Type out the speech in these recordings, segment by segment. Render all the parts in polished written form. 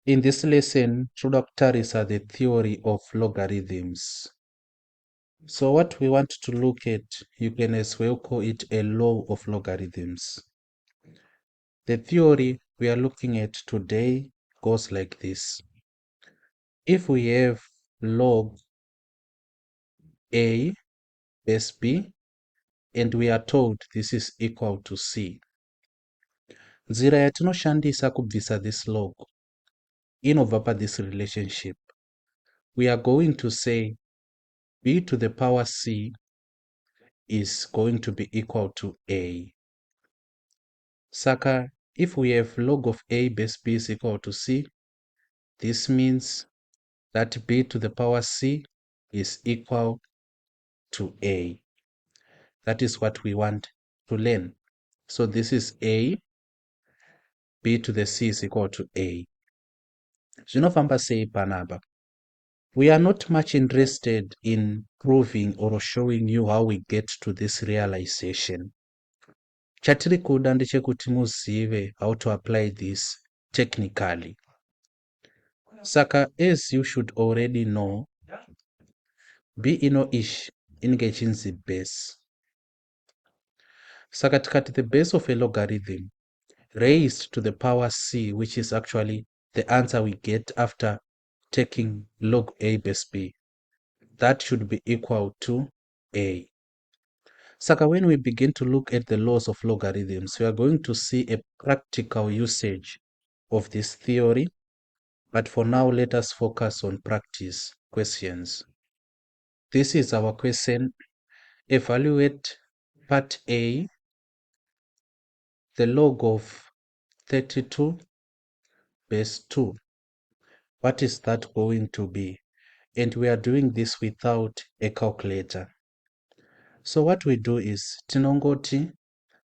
In this lesson, introductories are the theory of logarithms. So what we want to look at, you can as well call it a law of logarithms. The theory we are looking at today goes like this. If we have log A base B, and we are told this is equal to C, nzira yatinoshandisa kubvisa this log inobva pathis relationship. We are going to say b to the power C is going to be equal to A. Saka, if we have log of A base B is equal to C, this means that b to the power C is equal to A. That is what we want to learn. So this is A, b to the C is equal to A. Zvinofamba sei panapa? We are not much interested in proving or showing you how we get to this realization. Chatiri kuda ndechekuti muzive how to apply this technically. Saka, as you should already know, b ino ish inenge chinzi base. Saka tikati the base of a logarithm raised to the power C, which is actually the answer we get after taking log A base B, that should be equal to A. Saka, when we begin to look at the laws of logarithms, we are going to see a practical usage of this theory. But for now, let us focus on practice questions. This is our question. Evaluate part A, the log of 32 base 2. What is that going to be? And we are doing this without a calculator. So what we do is tinongoti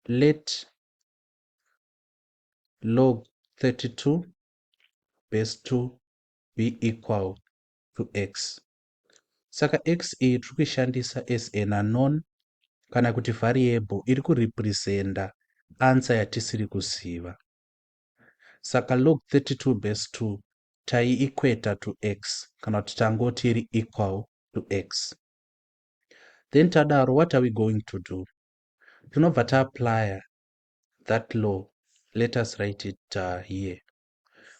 let log 32 base 2 be equal to x. Saka x iyi tiri kuishandisa as an unknown kana kuti variable iri kurepresenta answer yatisiri kuziva. Saka log 32 base 2 taiikweta to x kana kuti tangoti iri equal to x. Then tadaro, what are we going to do? Tinobva taapply that law. Let us write it here.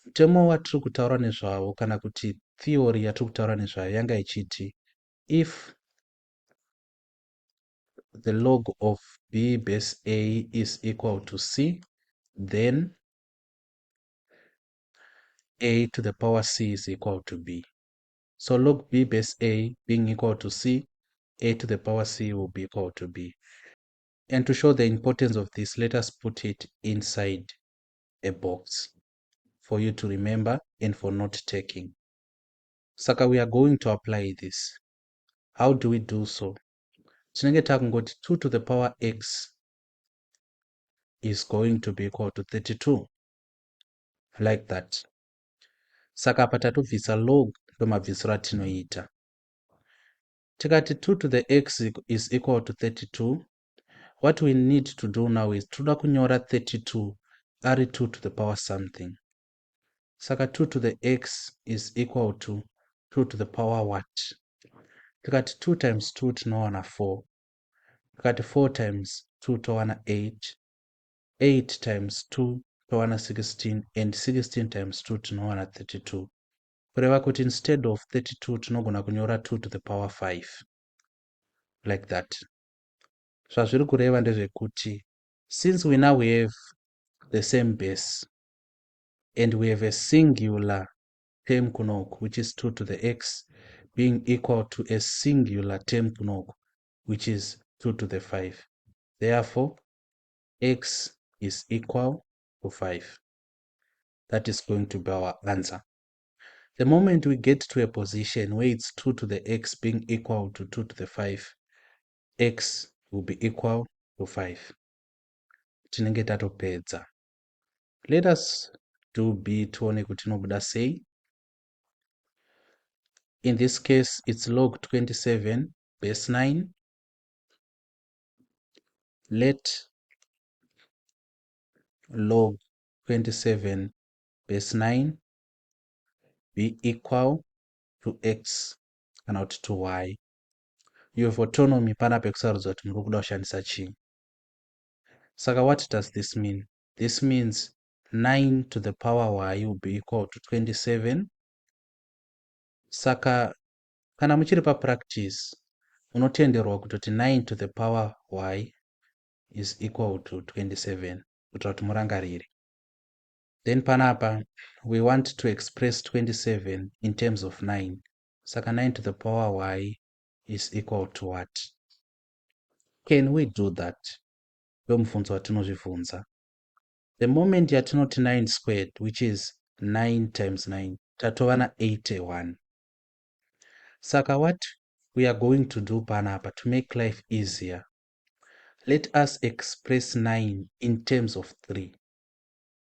Mutemo watiri kutaura nezvawo kana kuti theory yatiri kutaura nezvayo yanga ichiti if the log of b base A is equal to C, then A to the power C is equal to B. So log b base A being equal to C, A to the power C will be equal to B. And to show the importance of this, let us put it inside a box for you to remember and for note taking. Saka, we are going to apply this. How do we do so? Tinenge takungoti 2 to the power x is going to be equal to 32. Like that. Saka apa tatobvisa log ndomabvisiro atinoita. Tikati 2 to the x is equal to 32. What we need to do now is toda kunyora 32 ari 2 to the power something. Saka 2 to the x is equal to 2 to the power what? Tikati 2 times 2 tinowana 4. Tikati 4 times 2 towana 8. 8 times 2 towana 16, and 16 times 2 tinowana 32. Kureva kuti instead of 32 tinogona kunyora 2 to the power 5. Like that. Zvazviri kureva ndezvekuti since we now have the same base and we have a singular term kunoku, which is 2 to the x being equal to a singular term kunoku, which is 2 to the 5. Therefore, x is equal to 5. That is going to be our answer. The moment we get to a position where it's 2 to the x being equal to 2 to the 5, x will be equal to 5. Tinenge tatopedza. Let us do b tione kuti inobuda sei. In this case, it's log 27 base 9. Let log 27 base 9 be equal to x kana kuti to y. You have autonomy pana pekusarudza kuti muri kuda kushandisa chii. Saka what does this mean? This means 9 to the power y will be equal to 27. Saka kana muchiri papractice unotenderwa kutoti 9 to the power y is equal to 27 kuitira kuti murangarire. Then panapa we want to express 27 in terms of 9. Saka 9 to the power y is equal to what? Can we do that? Ndomubvunzo watinozvibvunza. The moment yatinoti 9 squared, which is 9 times 9, tatova na 81. Saka what we are going to do panapa to make life easier, let us express 9 in terms of 3.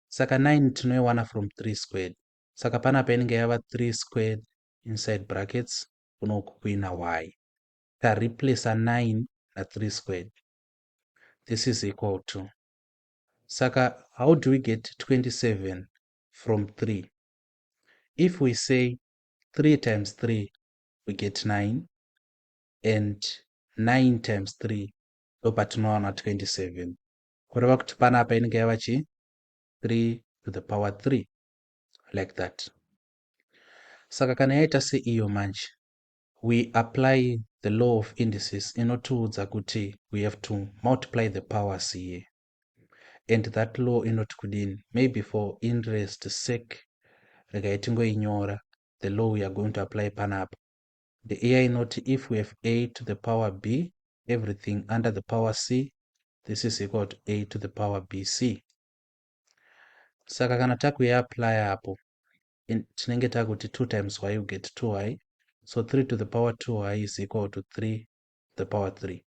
Saka 9 tinoiwana from 3 squared. Saka panapa inenge yava 3 squared inside brackets kunoku kuina y. Ta replace a 9 na 3 squared. This is equal to. Saka how do we get 27 from 3? If we say 3 times 3, we get 9, and 9 times 3 ndopatinowana 27. Kureva kuti panapa inenge yava chi 3 to the power 3, like that. Saka kana yaita seiyo manje, we apply the law of indices inotiudza kuti we have to multiply the powers here. And that law inoti kudini, maybe for interest sake regai tingoinyora the law we are going to apply panapa. The AI inoti if we have a to the power b, everything under the power c, this is equal to a to the power bc. Saka kana takuiapply apo tinenge takuti 2 times y you get 2y, so 3 to the power 2y is equal to 3 to the power 3.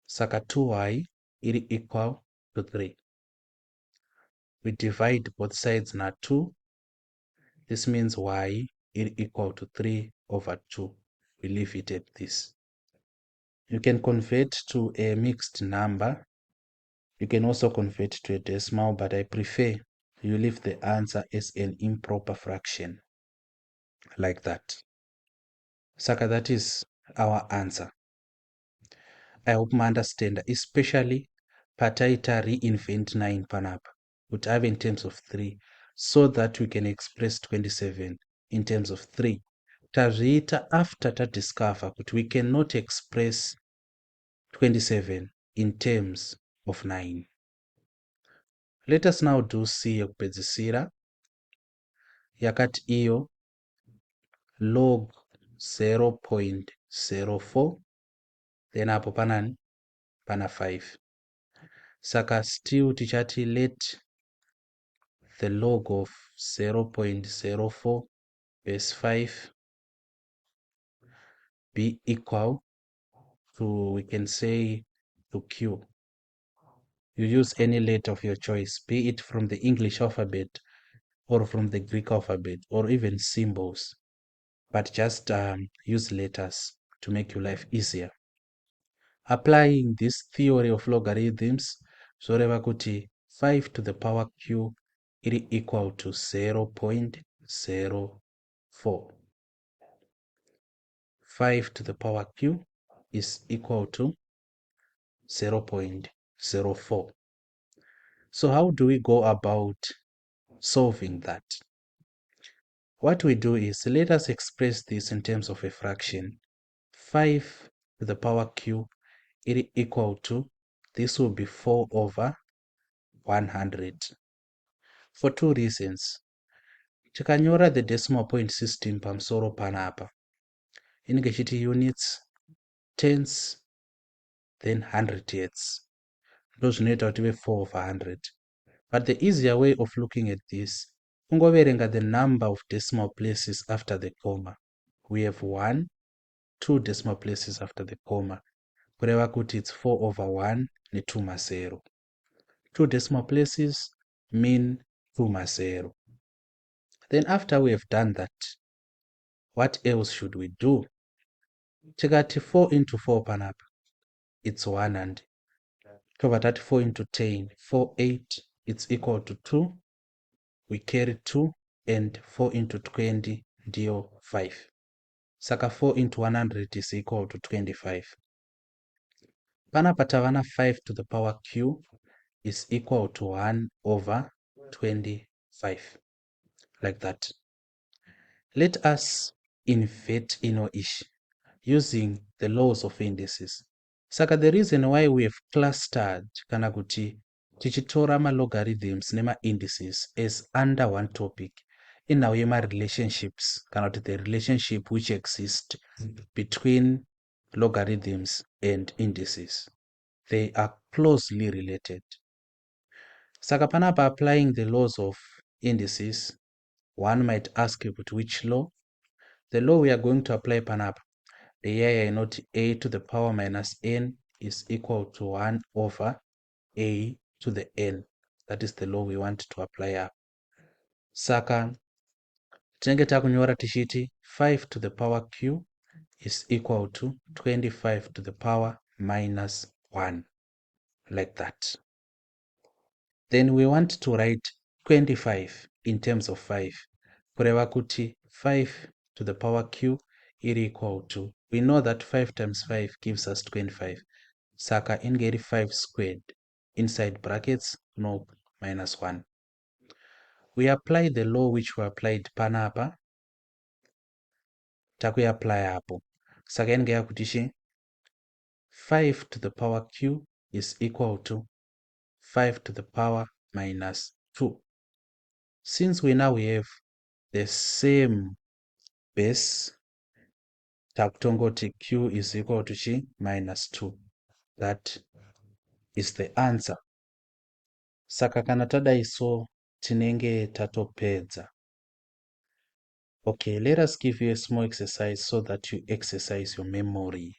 Saka 2y iri equal to 3. We divide both sides na 2. This means y is equal to 3 over 2. We leave it at this. You can convert to a mixed number. You can also convert to a decimal, but I prefer you leave the answer as an improper fraction, like that. Saka that is our answer. I hope you understand, especially pataita reinvent 9 panapa. Would have in terms of 3, so that we can express 27 in terms of 3. Tazviita after ta discover that we cannot express 27 in terms of 9. Let us now do C yekupedzisira yakati iyo log 0.04, then apo panani pana 5. Saka still tichati let the log of 0.04 verse 5 be equal to, we can say, to Q. You use any letter of your choice, be it from the English alphabet or from the Greek alphabet or even symbols, but just use letters to make your life easier. Applying this theory of logarithms, zoreva kuti 5 to the power Q is equal to 0.04. 5 to the power Q is equal to 0.04. So how do we go about solving that? What we do is, let us express this in terms of a fraction. 5 to the power Q is equal to, this will be 4 over 100. For 2 reasons. Tikanyora the decimal point system pamusoro panapa, inenge chiti units, tens, then hundredths. Ndozvinoita kuti tive 4 over 100. But the easier way of looking at this, ungoverenga the number of decimal places after the comma. We have 1, 2 decimal places after the comma. Kureva kuti it's 4 over 1 ne 2 masero. 2 decimal places mean 2 masero. Then after we have done that, what else should we do? Tikati 4 into 4 panapa, it's 100. Tova tati 4 into 10, 4, 8, it's equal to 2. We carry 2 and 4 into 20 ndiyo 5. Saka 4 into 100 is equal to 25. Panapa tavana 5 to the power q is equal to 1 over 25, like that. Let us invert ino-ish using the laws of indices. Saka the reason why we have clustered kana kuti tichitora ma-logarithms nema-indices as under one topic inhau yema-relationships kana kuti the relationship which exists between logarithms and indices. They are closely related. Saka panapa applying the laws of indices, one might ask you which law? The law we are going to apply panapa, the here not a to the power minus n is equal to 1 over a to the n. That is the law we want to apply up. Saka tinenge takunyora tichiti 5 to the power q is equal to 25 to the power minus 1, like that. Then we want to write 25 in terms of 5. Kureva kuti 5 to the power q is equal to, we know that 5 times 5 gives us 25. Saka ingeri 5 squared, inside brackets, no, minus 1. We apply the law which we applied panapa. Taku apply apo. Saka ingeri kutishi 5 to the power q is equal to 5 to the power minus 2. Since we now have the same base, takutongoti q is equal to chi minus 2. That is the answer. Saka kana tadaiso tinenge tatopedza. Okay, let us give you a small exercise so that you exercise your memory.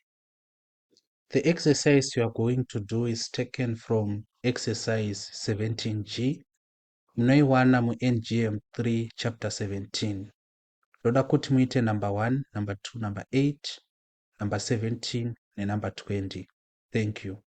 The exercise you are going to do is taken from exercise 17G. Munoiwana mu NGM 3 chapter 17. Roda kuti muite number 1, number 2, number 8, number 17 and number 20. Thank you.